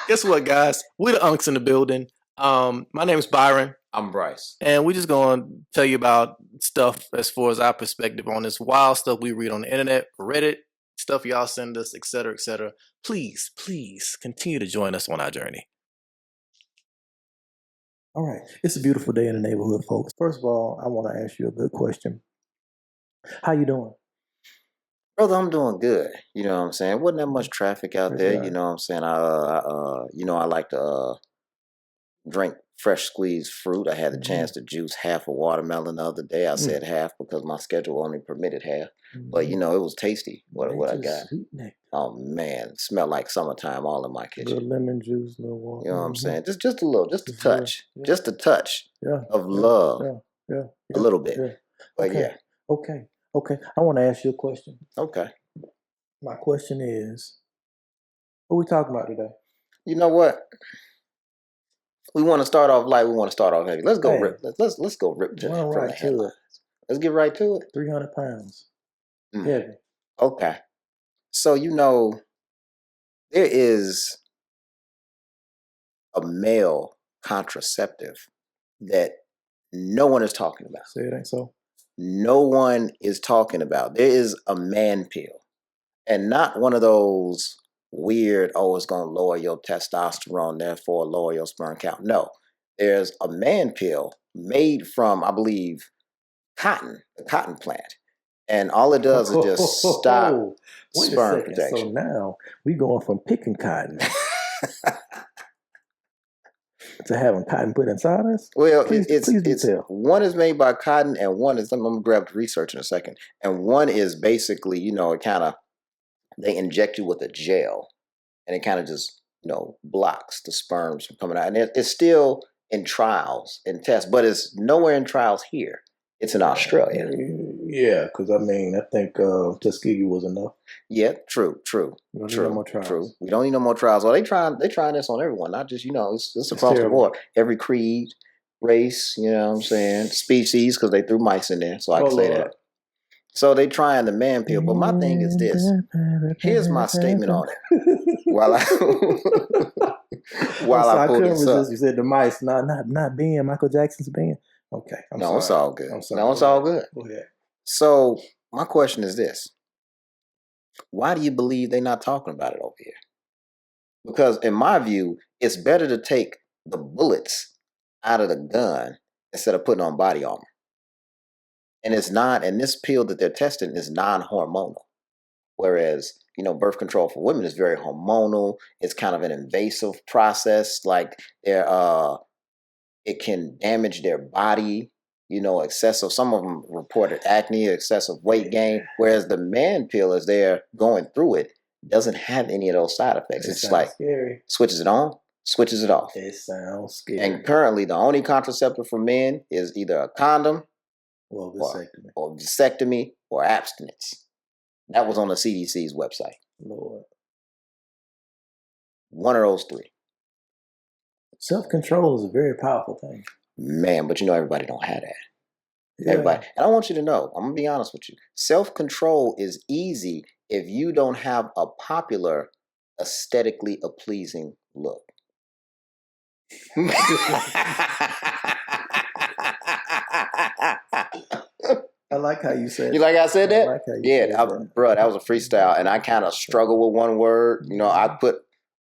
Guess what, guys? We the unks in the building. My name is Byron, I'm Bryce. and we're just going to tell you about stuff as far as our perspective on this wild stuff we read on the internet, Reddit, stuff y'all send us, etc., etc. Please, please continue to join us on our journey. All right, it's a beautiful day in the neighborhood, folks. First of all, I want to ask you a good question. How you doing? Brother, I'm doing good. You know what I'm saying? Wasn't that much traffic out Praise there. God. You know what I'm saying? I like to drink fresh squeezed fruit. I had the chance to juice half a watermelon the other day. I said half because my schedule only permitted half. But it was tasty. What I got? Oh man, it smelled like summertime all in my kitchen. Little lemon juice, little water. You know what I'm saying? Just a little, just a Just a little, touch, yeah. just a touch Yeah, of love, yeah, a little bit. yeah. But Okay. yeah, Okay. I want to ask you a question. okay. My question is, what we talking about today? You know what? We want to start off light. We want to start off heavy. Let's go Hey. rip. Let's go rip to, Run from right the to headlines. it. Let's get right to it. 300 pounds. Heavy. Okay. So there is a male contraceptive that no one is talking about. Say it ain't so. No one is talking about. There is a man pill, and not one of those weird, oh, it's going to lower your testosterone, therefore lower your sperm count. No, there's a man pill made from, I believe, cotton, the cotton plant. And all it does is just stop sperm protection. So now we going from picking cotton to having cotton put inside us? Well, please detail. One is made by cotton, and one is, I'm going to grab the research in a second. And one is basically, it kind of, they inject you with a gel, and it kind of just, blocks the sperms from coming out. And it's still in trials and tests, but it's nowhere in trials here. It's in Australia. Yeah, because I think Tuskegee was enough. Yeah, true. We don't need no more trials. True. We don't need no more trials. Well, they trying this on everyone, not just, it's across the board. Every creed, race, you know what I'm saying, species, because they threw mice in there, so I can say that. So they trying the man pill, but my thing is this. Here's my statement on it. While I pull this up. You said the mice, not being Michael Jackson's band. Okay, I'm sorry. It's all good. I'm sorry. No, it's all good. Go ahead. So my question is this. Why do you believe they're not talking about it over here? Because in my view, it's better to take the bullets out of the gun instead of putting on body armor. And this pill that they're testing is non-hormonal. Whereas, birth control for women is very hormonal. It's kind of an invasive process. Like it can damage their body, excessive. Some of them reported acne, excessive weight gain. Whereas the man pill, as they're going through it, doesn't have any of those side effects. It's like scary. Switches it on, switches it off. It sounds scary. And currently, the only contraceptive for men is either a condom, or vasectomy, or abstinence. That was on the CDC's website. Lord. One of those three. Self-control is a very powerful thing. Man, but everybody don't have that. Yeah. Everybody. And I want you to know, I'm going to be honest with you. Self-control is easy if you don't have a popular, aesthetically pleasing look. I like how you said. You like how I said that? I like how you said that. Bro, that was a freestyle, and I kind of struggle with one word. I put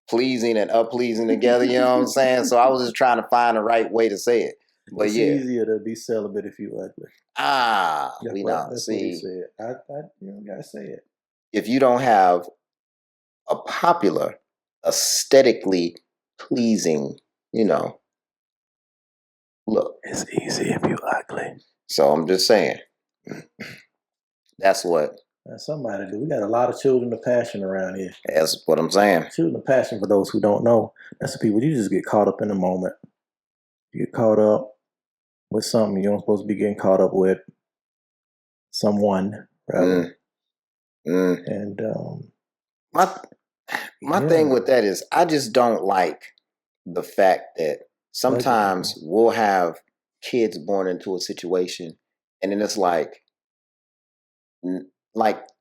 pleasing and pleasing together. You know what I'm saying? So I was just trying to find the right way to say it. But it's easier to be celibate if you ugly. That's what he said. You gotta say it. If you don't have a popular, aesthetically pleasing, look. It's easy if you ugly. So I'm just saying. That's what. Somebody do. We got a lot of children of passion around here. That's what I'm saying. Children of passion, for those who don't know, that's the people you just get caught up in the moment. You get caught up with something you don't supposed to be getting caught up with. Someone, rather. And my thing with that is I just don't like the fact that sometimes we'll have kids born into a situation, and then it's like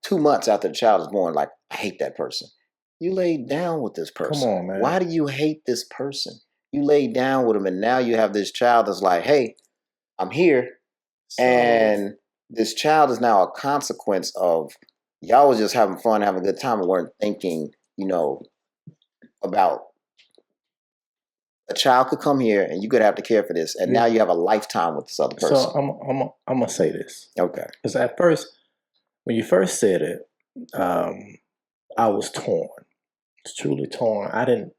2 months after the child is born, like, I hate that person. You laid down with this person. on, man. Why do you hate this person? You laid down with him, and now you have this child that's like, hey, I'm here. And this child is now a consequence of y'all was just having fun, having a good time, and weren't thinking, about a child could come here and you could have to care for this, and now you have a lifetime with this other person. So I'm gonna say this. Okay. Because at first, when you first said it, I was torn. It's truly torn.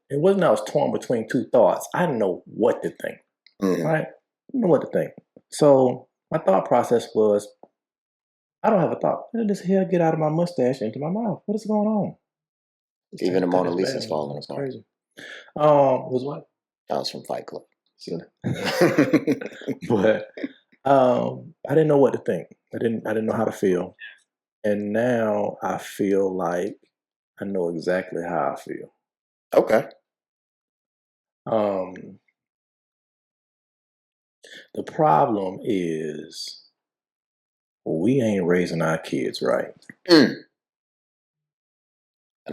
It wasn't I was torn between two thoughts. I didn't know what to think. Right? I didn't know what to think. So my thought process was, I don't have a thought. Where did this hair get out of my mustache into my mouth? What is going on? Even the Mona Lisa's falling apart. Crazy. Was what? That was from Fight Club. But I didn't know what to think. I didn't know how to feel. And now I feel like I know exactly how I feel. Okay. The problem is we ain't raising our kids right. And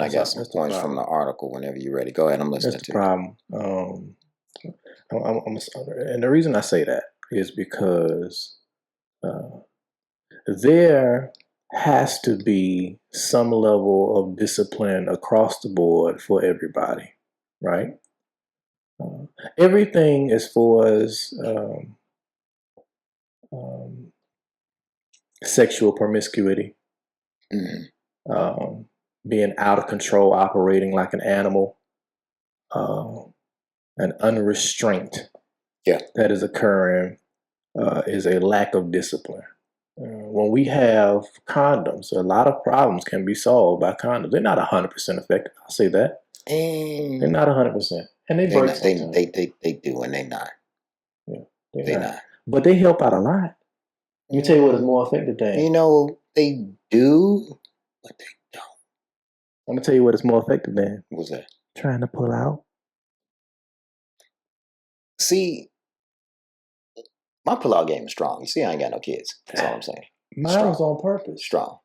I got some points from the article whenever you're ready. Go ahead, I'm listening to you. That's the problem. And the reason I say that is because there has to be some level of discipline across the board for everybody, right? Everything as far as sexual promiscuity, being out of control, operating like an animal, an unrestraint that is occurring is a lack of discipline. When we have condoms, a lot of problems can be solved by condoms. They're not 100% effective. I'll say that. They're not 100%. And they break sometimes. They do, and they're not. Yeah, they're not. But they help out a lot. Let me tell you what is more effective than. They do, but they don't. I'm going to tell you what is more effective than. What's that? Trying to pull out. See, my pull-out game is strong. You see, I ain't got no kids. That's all I'm saying. Mine was on purpose. Strong.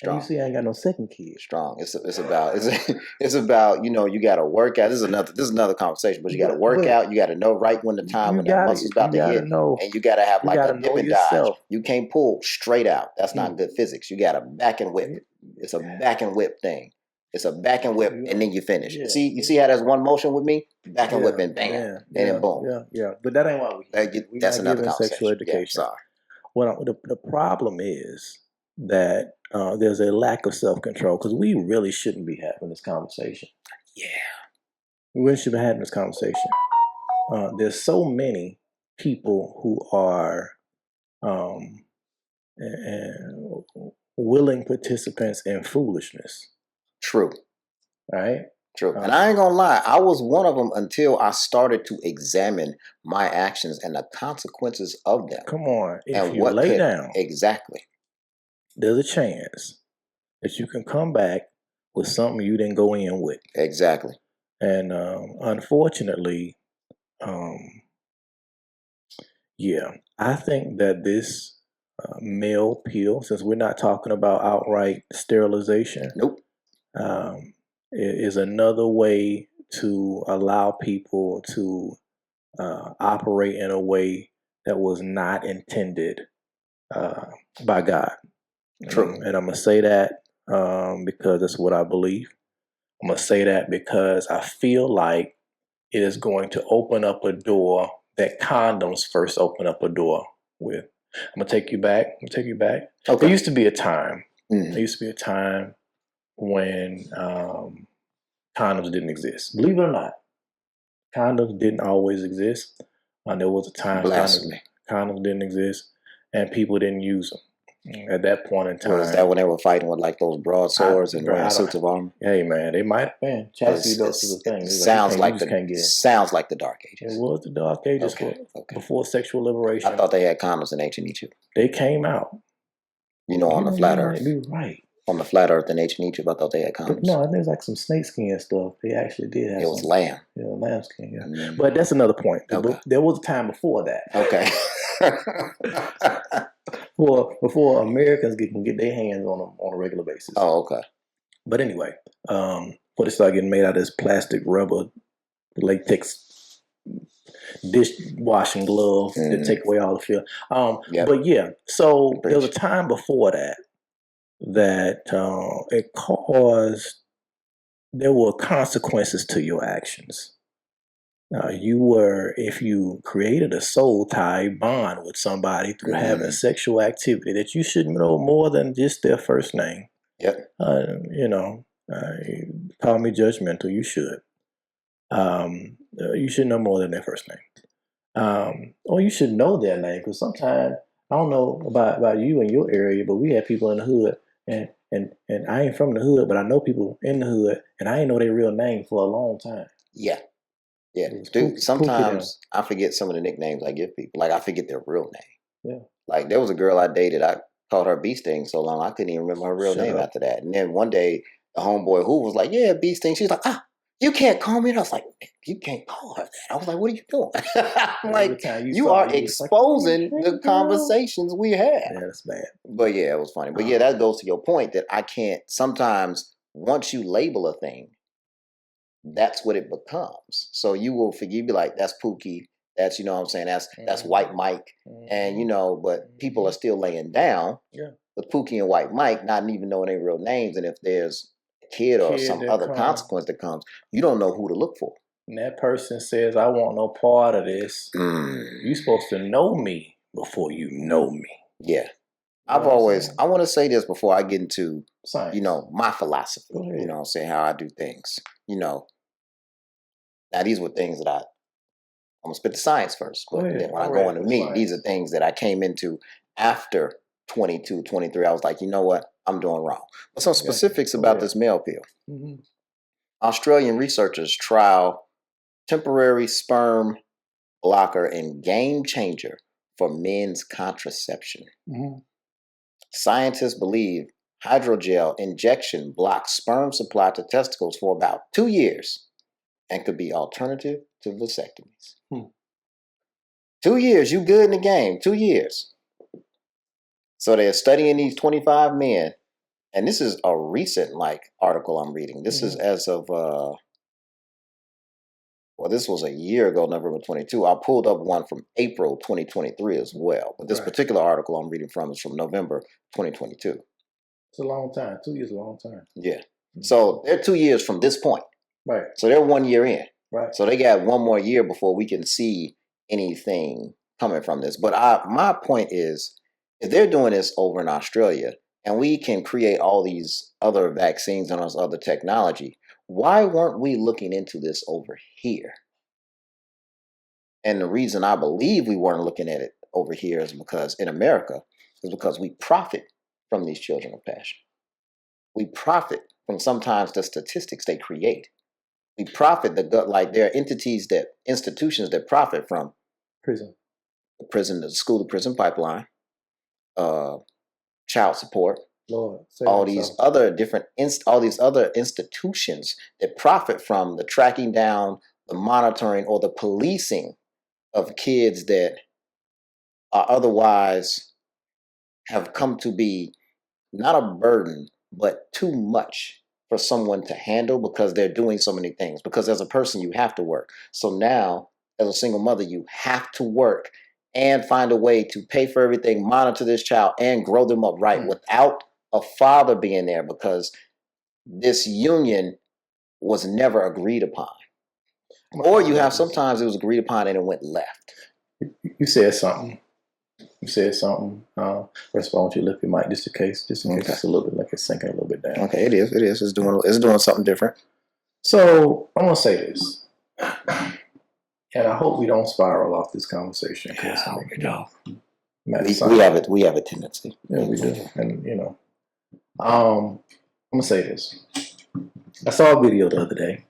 And you see, I ain't got no second kid. Strong. It's about you got to work out. This is another conversation, but you got to work out. You got to know right when the time when that muscle's about to hit, and you got to have like a dip and dodge. You can't pull straight out. That's not good physics. You got to back and whip. It's a back and whip thing. It's a back and whip, and then you finish. Yeah. You see how there's one motion with me? Back and whip, and bam, and then boom. Yeah. But that ain't why we that's another conversation. Sexual education. Yeah, sorry. Well, the problem is that there's a lack of self-control, because we really shouldn't be having this conversation. Yeah. We really should be having this conversation. There's so many people who are willing participants in foolishness. True. Right? True. And I ain't gonna lie, I was one of them until I started to examine my actions and the consequences of them. Come on. If you lay down. Exactly. There's a chance that you can come back with something you didn't go in with. Exactly. And unfortunately, I think that this male pill, since we're not talking about outright sterilization, is another way to allow people to operate in a way that was not intended by God. True. And I'm going to say that because that's what I believe. I'm going to say that because I feel like it is going to open up a door that condoms first open up a door with. I'm going to take you back. Okay. There used to be a time. There used to be a time when condoms didn't exist. Believe it or not, condoms didn't always exist. There was a time condoms didn't exist and people didn't use them. At that point in time. Was that when they were fighting with like those broadswords and wearing suits of armor? Hey man, they might have been. Chastity belts was a thing. Sounds like the Dark Ages. It was the Dark Ages before sexual liberation. I thought they had condoms in ancient Egypt. They came out. On the flat earth. You're right. On the flat earth in ancient Egypt, I thought they had condoms. But no, there's like some snake skin stuff. They actually did have. It was lamb. Yeah, lamb skin. Yeah, but that's another point. Okay. There was a time before that. Okay. Before Americans can get their hands on them on a regular basis. Oh, okay. But anyway, what it started getting made out of this plastic, rubber, latex dishwashing glove that take away all the feel. But yeah, so there was a time before that it caused, there were consequences to your actions. If you created a soul tie bond with somebody through having sexual activity that you should know more than just their first name. Yep. Call me judgmental. You should. You should know more than their first name. Or you should know their name, because sometimes, I don't know about you in your area, but we have people in the hood, and I ain't from the hood, but I know people in the hood, and I ain't know their real name for a long time. Yeah. Yeah, dude, sometimes I forget some of the nicknames I give people. Like, I forget their real name. Yeah. Like, there was a girl I dated, I called her Bee Sting so long, I couldn't even remember her real name after that. And then one day, the homeboy who was like, yeah, Bee Sting, she's like, you can't call me. And I was like, you can't call her that. I was like, what are you doing? I'm like, you are exposing the conversations we have. Yeah, that's bad. But yeah, it was funny. But yeah, that goes to your point that I can't, sometimes, once you label a thing, that's what it becomes. So you will forgive, be like, that's Pookie, that's, you know what I'm saying, that's White Mike. And but people are still laying down with Pookie and White Mike, not even knowing their real names. And if there's a kid or some other consequence that comes, you don't know who to look for. And that person says, I want no part of this. You're supposed to know me before you know me. Yeah. I want to say this before I get into science. My philosophy, you know what I'm saying, how I do things, Now, these were things that I'm going to spit the science first. But then when I go into me, these are things that I came into after 22, 23. I was like, you know what? I'm doing wrong. But some specifics about this male pill. Mm-hmm. Australian researchers trial temporary sperm blocker and game changer for men's contraception. Mm-hmm. Scientists believe hydrogel injection blocks sperm supply to testicles for about 2 years and could be alternative to vasectomies. 2 years, you good in the game. 2 years. So they're studying these 25 men, and this is a recent article I'm reading. This is as of this was a year ago, November 22. I pulled up one from April 2023 as well, but this particular article I'm reading from is from November 2022. It's a long time. 2 years is a long time. Yeah. So they're 2 years from this point. Right. So they're 1 year in. Right. So they got one more year before we can see anything coming from this. But my point is, if they're doing this over in Australia and we can create all these other vaccines and all this other technology, why weren't we looking into this over here? And the reason I believe we weren't looking at it over here is because we profit from these children of passion. We profit from sometimes the statistics they create. We profit there are institutions that profit from the school to prison pipeline, child support, all these other institutions that profit from the tracking down, the monitoring, or the policing of kids that are otherwise have come to be not a burden, but too much for someone to handle because they're doing so many things. Because as a person, you have to work. So now, as a single mother, you have to work and find a way to pay for everything, monitor this child, and grow them up right without a father being there, because this union was never agreed upon. Or you have sometimes it was agreed upon and it went left. You said something. First of all, I want you to lift your mic just in case it's a little bit like it's sinking a little bit down. Okay, it is. It's doing something different. So I'm gonna say this, and I hope we don't spiral off this conversation. We have a tendency. Yeah, we do, and I'm gonna say this. I saw a video the other day.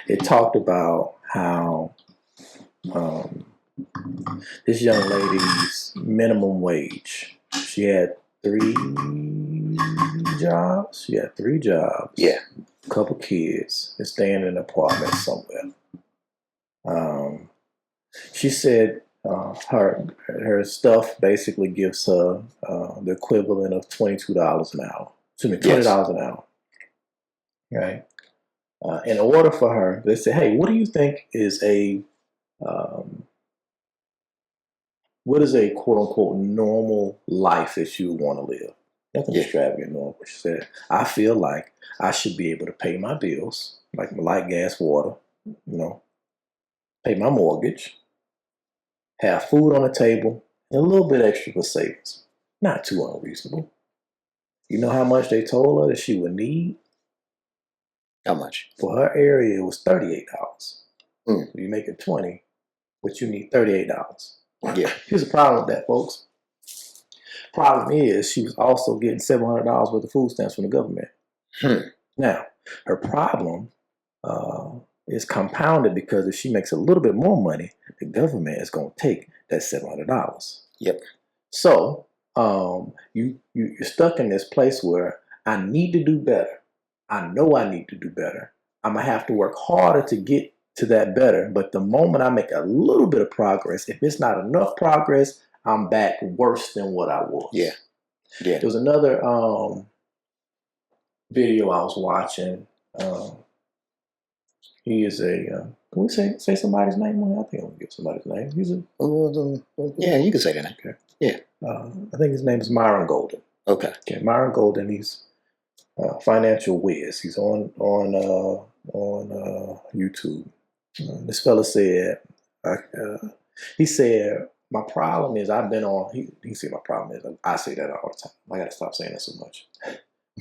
It talked about how this young lady's minimum wage. She had 3 jobs. Yeah. A couple kids and staying in an apartment somewhere. She said her stuff basically gives her the equivalent of $22 an hour. $20 an hour. Right. In order for her, they say, "Hey, what do you think is what is a quote unquote normal life that you want to live?" Nothing extravagant, normal. She said, "I feel like I should be able to pay my bills, like my light, gas, water, pay my mortgage, have food on the table, and a little bit extra for savings. Not too unreasonable." You know how much they told her that she would need? How much? For her area, it was $38. So you make it 20, but you need $38. Yeah. Here's the problem with that, folks. Problem is, she was also getting $700 worth of food stamps from the government. Now, her problem is compounded because if she makes a little bit more money, the government is going to take that $700. Yep. So you're stuck in this place where I need to do better. I know I need to do better. I'm going to have to work harder to get to that better. But the moment I make a little bit of progress, if it's not enough progress, I'm back worse than what I was. Yeah. There was another video I was watching. He is a, can we say somebody's name on it? I think I'm going to give somebody's name. He's a... yeah, you can say that. Okay. Yeah. I think his name is Myron Golden. Okay. Myron Golden, he's financial whiz. He's on YouTube. This fella said, he said, my problem is I've been on, he said my problem is, I say that all the time. I got to stop saying that so much.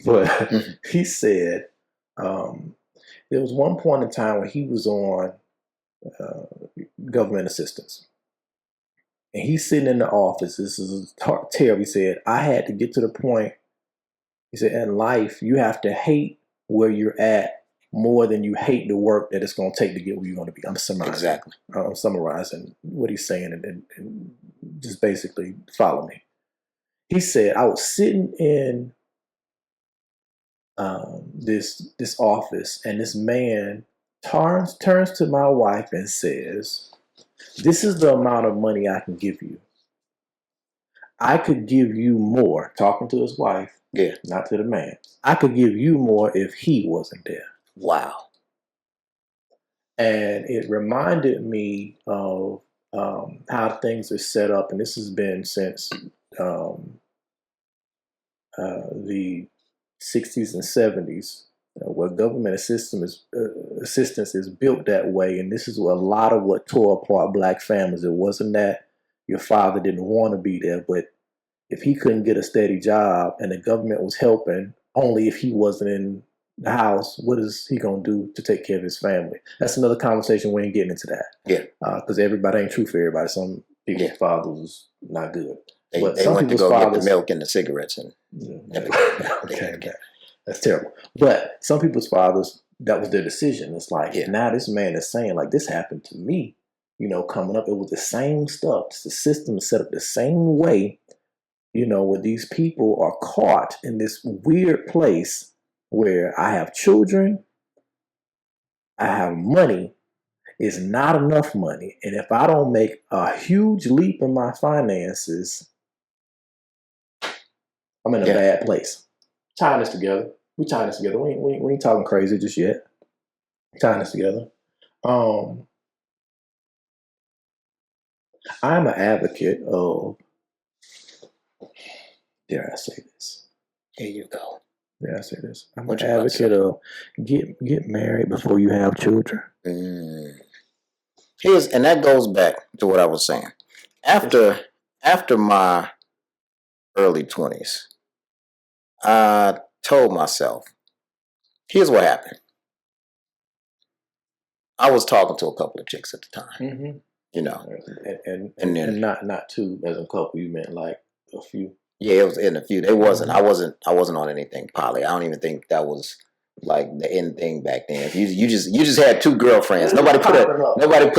But he said, there was one point in time when he was on government assistance. And he's sitting in the office. This is terrible. He said, I had to get to the point, he said, in life, you have to hate where you're at more than you hate the work that it's going to take to get where you're going to be. I'm summarizing. Exactly. I'm summarizing what he's saying and just basically follow me. He said, I was sitting in this office and this man turns to my wife and says, this is the amount of money I can give you. I could give you more, talking to his wife, not to the man. I could give you more if he wasn't there. Wow. And it reminded me of how things are set up, and this has been since the 60s and 70s, where government assistance is built that way. And this is a lot of what tore apart black families. It wasn't that your father didn't want to be there, but if he couldn't get a steady job and the government was helping only if he wasn't in the house, what is he going to do to take care of his family? That's another conversation. We ain't getting into that. Yeah. Because everybody ain't true for everybody. Some people's fathers not good. They some went to people's go fathers, get the milk and the cigarettes and okay. That's terrible. But some people's fathers, that was their decision. It's like, now this man is saying, like, this happened to me, coming up. It was the same stuff. The system is set up the same way, where these people are caught in this weird place where I have children, I have money, it's not enough money. And if I don't make a huge leap in my finances, I'm in a bad place. Tying this together. We tying this together. We ain't talking crazy just yet. Tying this together. I'm an advocate of, dare I say this? Here you go. Dare I say this? I'm an advocate of get married before you have children. And that goes back to what I was saying. After my early 20s, I told myself, here's what happened. I was talking to a couple of chicks at the time, and not two as a couple. You meant like a few. Yeah, it was in a few. It wasn't. I wasn't on anything poly. I don't even think that was like the end thing back then. If you just had two girlfriends. Nobody put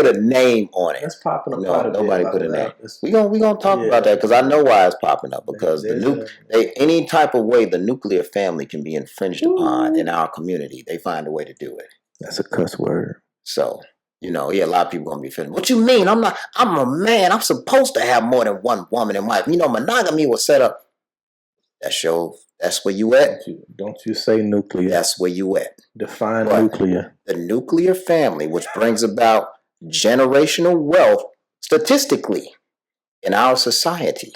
a name on it. It's popping up. No, nobody put a name. We gonna talk about that because I know why it's popping up, because any type of way the nuclear family can be infringed upon in our community, they find a way to do it. That's a cuss word. So, a lot of people gonna be feeling, what you mean? I'm a man. I'm supposed to have more than one woman and wife. Monogamy was set up. That's where you at. Don't you say nuclear. That's where you at. Define But nuclear. the nuclear family, which brings about generational wealth statistically in our society,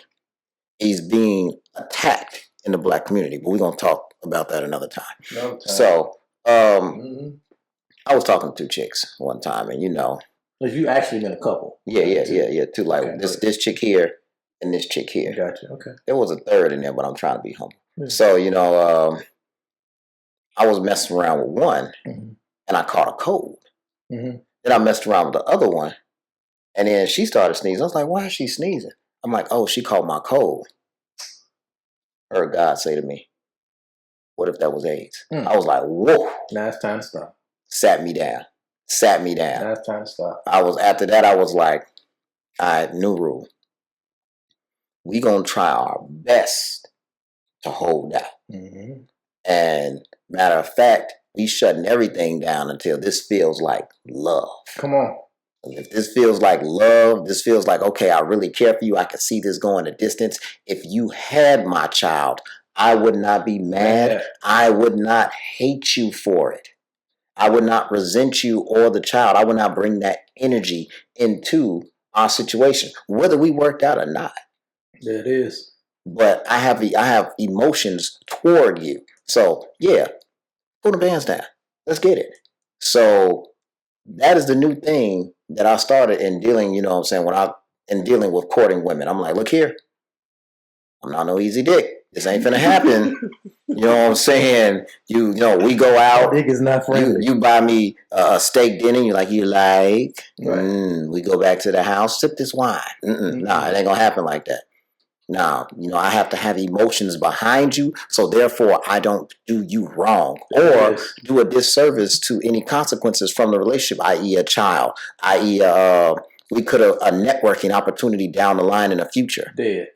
is being attacked in the Black community. But we're going to talk about that another time. So, I was talking to two chicks one time, and you actually been a couple. Yeah. Two, like Okay, this chick here and this chick here. Gotcha. Okay. There was a third in there, but I'm trying to be humble. Yeah. So, I was messing around with one, and I caught a cold. Then I messed around with the other one, and then she started sneezing. I was like, why is she sneezing? I'm like, oh, she caught my cold. Heard God say to me, what if that was AIDS? I was like, whoa. Now it's time to stop. Sat me down. Now it's time to stop. After that, I was like, all right, new rule. We gonna try our best to hold out. And matter of fact, we shutting everything down until this feels like love. Come on. If this feels like love, this feels like, okay, I really care for you. I can see this going a distance. If you had my child, I would not be mad. Yeah. I would not hate you for it. I would not resent you or the child. I would not bring that energy into our situation, whether we worked out or not. There it is. But I have emotions toward you. So yeah, pull the bands down. Let's get it. So that is the new thing that I started in dealing, in dealing with courting women. I'm like, look here, I'm not no easy dick. This ain't finna happen. You know what I'm saying? We go out. Dick is not friendly. You buy me a steak dinner. You're like, you like? Right. We go back to the house, sip this wine. Nah, it ain't gonna happen like that. Now, I have to have emotions behind you, so therefore I don't do you wrong or do a disservice to any consequences from the relationship, i.e. a child, i.e. We could have a networking opportunity down the line in the future. Dead.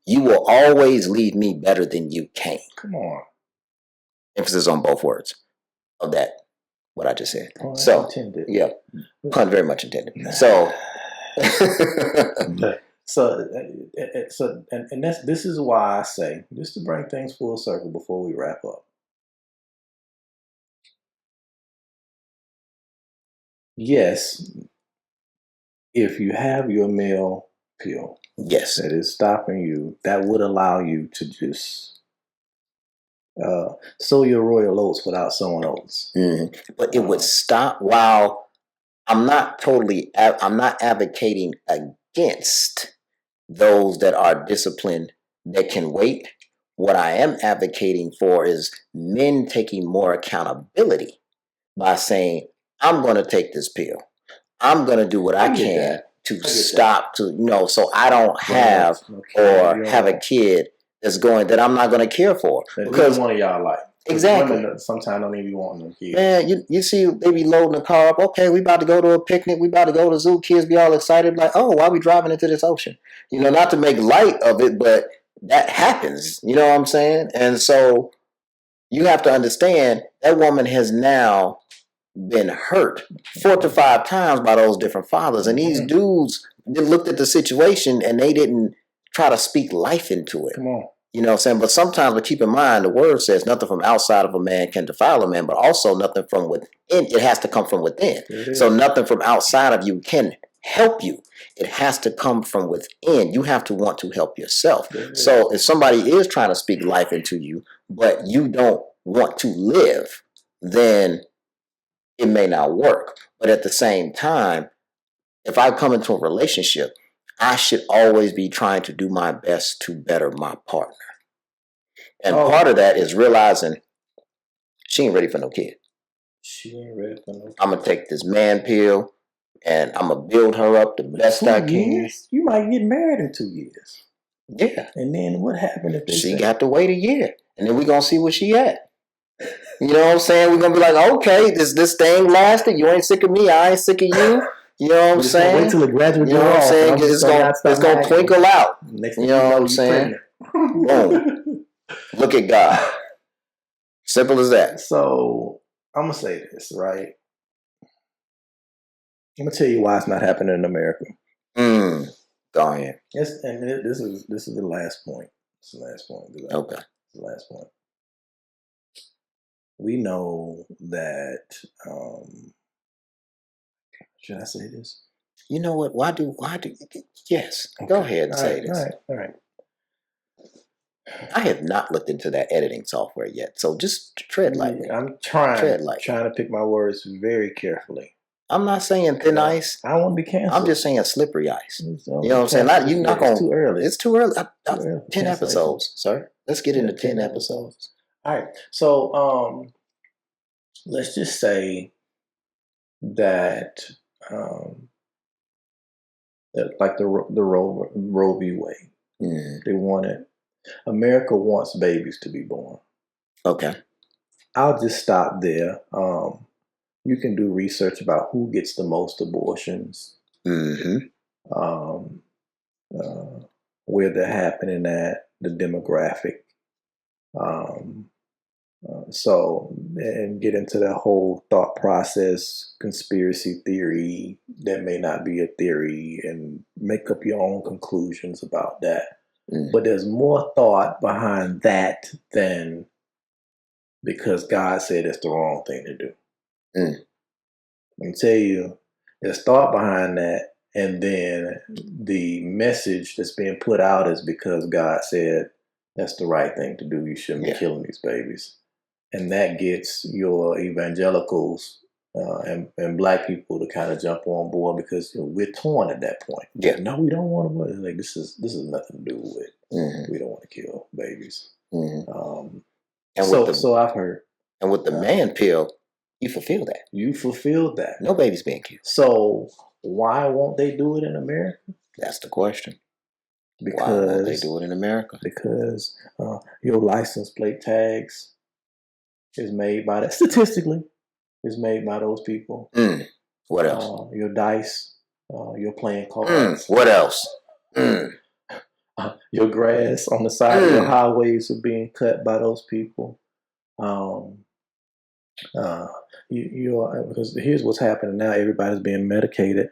You will always leave me better than you came. Come on. Emphasis on both words of that, what I just said. Oh, so, intended. Yeah, pun very much intended. So... and this is why I say, just to bring things full circle before we wrap up. Yes, if you have your male pill, yes, that is stopping you, that would allow you to just sow your royal oats without someone else. But it would stop. While I'm not advocating against those that are disciplined that can wait. What I am advocating for is men taking more accountability by saying, I'm going to take this pill. I'm going to do what I can to stop, so I don't have have a kid that I'm not going to care for. Because one of y'all like. Exactly. Women sometimes don't even want them kids. Man, you see, they be loading the car up. Okay, we about to go to a picnic. We about to go to the zoo. Kids be all excited, like, oh, why are we driving into this ocean? Not to make light of it, but that happens. You know what I'm saying? And so you have to understand that woman has now been hurt 4 to 5 times by those different fathers. And these dudes, they looked at the situation and they didn't try to speak life into it. Come on. You know what I'm saying? But sometimes, keep in mind, the word says nothing from outside of a man can defile a man, but also nothing from within. It has to come from within. So nothing from outside of you can help you. It has to come from within. You have to want to help yourself. So if somebody is trying to speak life into you, but you don't want to live, then it may not work. But at the same time, if I come into a relationship, I should always be trying to do my best to better my partner. And part of that is realizing she ain't ready for no kid. She ain't ready for no kid. I'm going to take this man pill and I'm going to build her up the best I can. You might get married in 2 years. Yeah. And then what happened if she got to wait a year? And then we're going to see where she at. You know what I'm saying? We're going to be like, okay, this thing lasted. You ain't sick of me. I ain't sick of you. You know what I'm saying? Wait till it graduates. You know what I'm saying? It's going to twinkle out. You know what I'm saying? Boom. Look at God. Simple as that. So I'm going to say this, right? I'm going to tell you why it's not happening in America. Go ahead. And this is the last point. It's the last point. Okay. The last point. We know that. Should I say this? You know what? Why do? Yes. Okay. Go ahead and say this. All right. I have not looked into that editing software yet, so just tread lightly. I'm trying to pick my words very carefully. I'm not saying thin ice. I don't want to be canceled. I'm just saying slippery ice. You know what I'm saying? You're not going. It's too early. It's too early. 10 episodes, sir. Let's get into 10 episodes. All right. So, let's just say that, like the Roe v. Wade, they wanted. America wants babies to be born. Okay. I'll just stop there. You can do research about who gets the most abortions, where they're happening at, the demographic. So, and get into that whole thought process, conspiracy theory that may not be a theory, and make up your own conclusions about that. But there's more thought behind that than because God said it's the wrong thing to do. Let me tell you, there's thought behind that, and then the message that's being put out is because God said that's the right thing to do. You shouldn't be killing these babies. And that gets your evangelicals and black people to kind of jump on board because we're torn at that point. Yeah. No, we don't want to. Like this is nothing to do with. We don't want to kill babies. So I've heard. And with the man pill, you fulfill that. You fulfilled that. No babies being killed. So why won't they do it in America? That's the question. Because why won't they do it in America? Because your license plate tags is made by that. Statistically, is made by those people. What else? Your dice, your playing cards. What else? Your grass on the side of the highways are being cut by those people. Because here's what's happening now. Everybody's being medicated.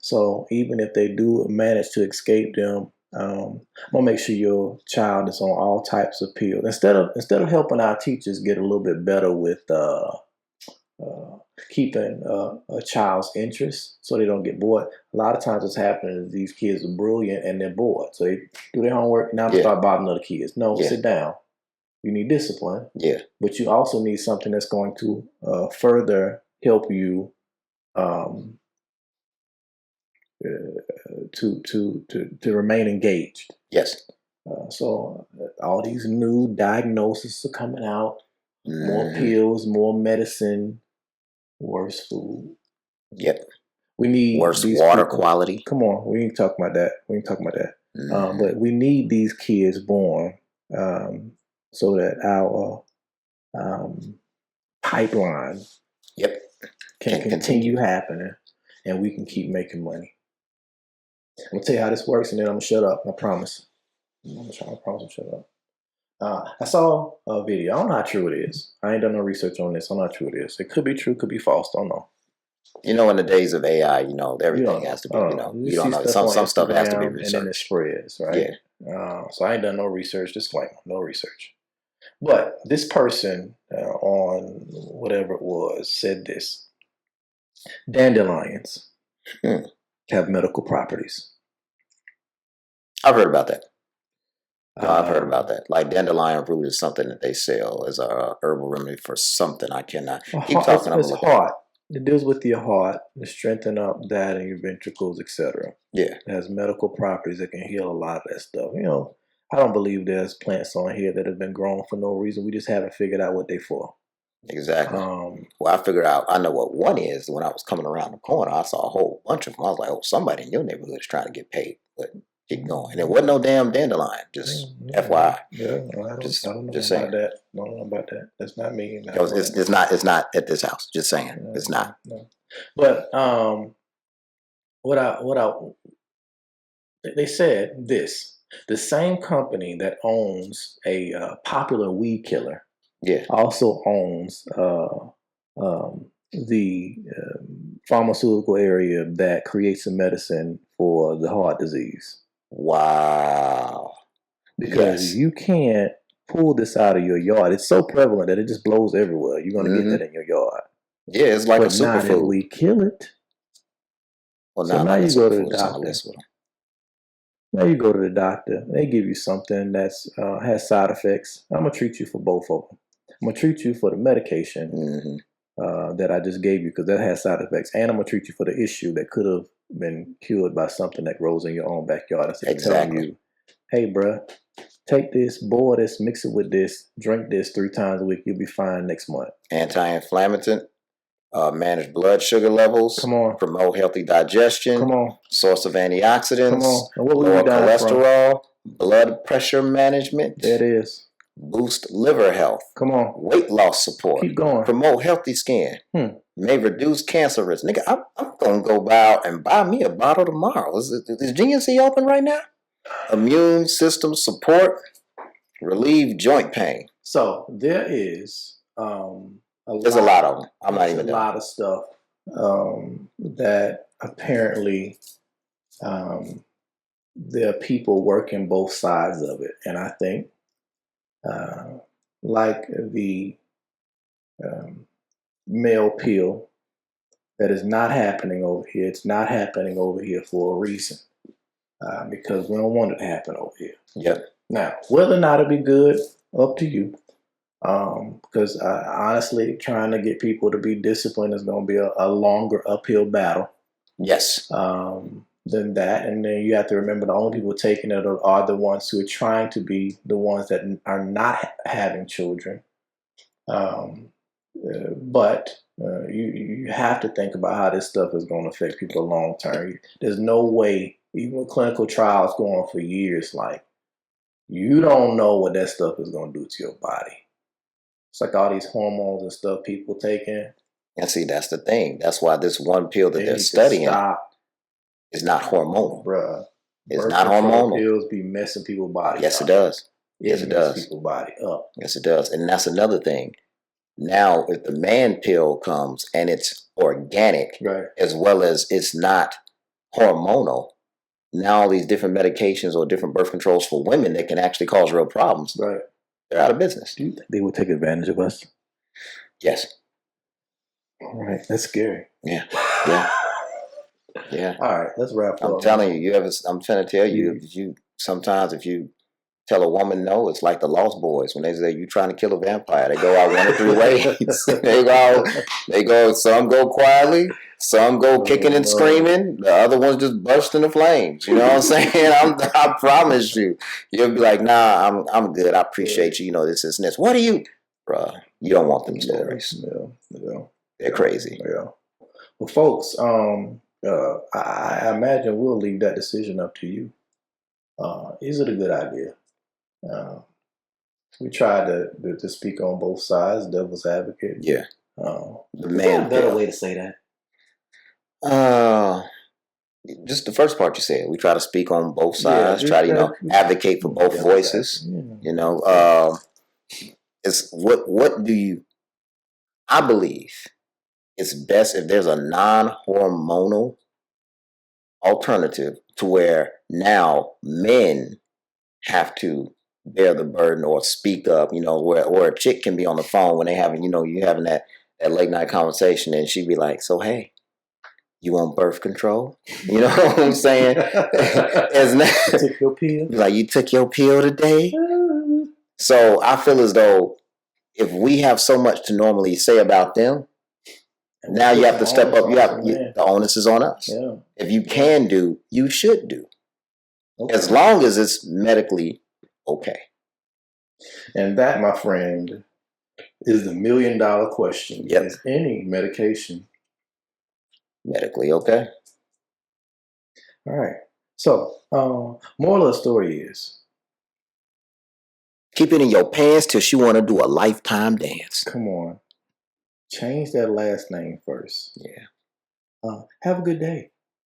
So even if they do manage to escape them, I'm gonna make sure your child is on all types of pills. Instead of helping our teachers get a little bit better with keeping a child's interest so they don't get bored. A lot of times what's happening is these kids are brilliant and they're bored. So they do their homework, now they start bothering other kids. No, sit down. You need discipline. Yeah. But you also need something that's going to further help you to remain engaged. Yes. So all these new diagnoses are coming out. More pills, more medicine, worse food. Yep. We need worse water quality. Come on, we ain't talking about that. But we need these kids born so that our pipeline can continue happening and we can keep making money. I'm going to tell you how this works and then I'm going to shut up. I promise. I promise to shut up. I saw a video. I don't know how true it is. I ain't done no research on this. I don't know how true it is. It could be true, could be false. Don't know. You know, in the days of AI, everything has to be, you don't know. Some stuff has to be researched. And then it spreads, right? Yeah. So I ain't done no research. Disclaimer, no research. But this person on whatever it was said this. Dandelions have medical properties. I've heard about that. No, I've heard about that. Like dandelion root is something that they sell as a herbal remedy for something. I cannot keep talking. It's heart. It deals with your heart, to strengthen up that and your ventricles, etc. Yeah, it has medical properties that can heal a lot of that stuff. I don't believe there's plants on here that have been grown for no reason. We just haven't figured out what they're for. Exactly. Well, I figured out. I know what one is. When I was coming around the corner, I saw a whole bunch of them. I was like, "Oh, somebody in your neighborhood is trying to get paid." But keep going. And there wasn't no damn dandelion. Just FYI. Yeah, I don't know saying. About that. I don't know about that. That's not me. It's not at this house. Just saying. No, it's not. No. But they said this. The same company that owns a popular weed killer also owns the pharmaceutical area that creates a medicine for the heart disease. Wow. because Yes. you can't pull this out of your yard. It's so prevalent that it just blows everywhere. You're going to get Mhm. that in your yard. Yeah, it's like a But not if superfood. we kill it. Well, So not now like a you go to the superfood. It's on the doctor. list with them. Now you go to the doctor. They give you something that's has side effects. I'm gonna treat you for both of them. I'm gonna treat you for the medication Mhm. that I just gave you because that has side effects, and I'm gonna treat you for the issue that could have been cured by something that grows in your own backyard. Instead of telling Exactly. you, "Hey, bruh, take this, boil this, mix it with this, drink this 3 times a week. You'll be fine next month." Anti-inflammatory, manage blood sugar levels, Come on, promote healthy digestion, come on, source of come antioxidants, on. And what we lower be dying from? cholesterol, blood pressure management, There it is. boost liver health, Come on, weight loss support, keep going. promote healthy skin, Hmm. may reduce cancer risk. Nigga, I'm going to go out and buy me a bottle tomorrow. Is GNC open right now? Immune system support, relieve joint pain. So there is There's a lot of them. I'm not even a done. lot of stuff that apparently there are people working both sides of it, and I think like the male pill that is not happening over here. It's not happening over here for a reason because we don't want it to happen over here. Yep. Now, whether or not it'll be good, up to you. Because honestly, trying to get people to be disciplined is going to be a longer uphill battle. Yes. Than that. And then you have to remember the only people taking it are the ones who are trying to be the ones that are not having children. But you have to think about how this stuff is going to affect people long term. There's no way, even with clinical trials going for years, like you don't know what that stuff is going to do to your body. It's like all these hormones and stuff people taking. And see, that's the thing. That's why this one pill that They they're need to studying stop. is not hormonal. Bruh. It's Birth not control hormonal. pills be messing people's body Yes, up. it does. Yes, it messes does. people's body up. Yes, it does. And that's another thing. Now, if the man pill comes and it's organic, Right. as well as it's not hormonal, now all these different medications or different birth controls for women that can actually cause real problems, Right. they're out of business. Do you think they would take advantage of us? Yes. All right. That's scary. Yeah. Yeah. Yeah. All right. Let's wrap up. I'm telling you, I'm trying to tell you, if you tell a woman no, it's like the Lost Boys when they say you trying to kill a vampire. They go out 1 of 3 ways. they go. Some go quietly, some go kicking and screaming. The other ones just burst into flames. You know what I'm saying? I promise you, you'll be like, nah, I'm good. I appreciate you. You know this and this. What are you, bruh? You don't want them stories. Yeah. They're crazy. Yeah. Well, folks, I imagine we'll leave that decision up to you. Is it a good idea? We tried to speak on both sides, devil's advocate. Yeah. The man. Better way to say that. Just the first part you said. We try to speak on both sides. Try to advocate for both voices. Yeah. It's what do you? I believe it's best if there's a non-hormonal alternative to where now men have to bear the burden or speak up, where a chick can be on the phone when they having, you having that late night conversation and she'd be like, so, hey, you want birth control? You know what I'm saying? You took your pill? Like, you took your pill today? So I feel as though if we have so much to normally say about them, now you have to step up. The onus is on us. Yeah. If you can do, you should do. Okay. As long as it's medically okay. And that, my friend, is the $1 million question. Yep. Is any medication medically okay? All right. So, moral of the story is, keep it in your pants till she want to do a lifetime dance. Come on. Change that last name first. Yeah. Have a good day.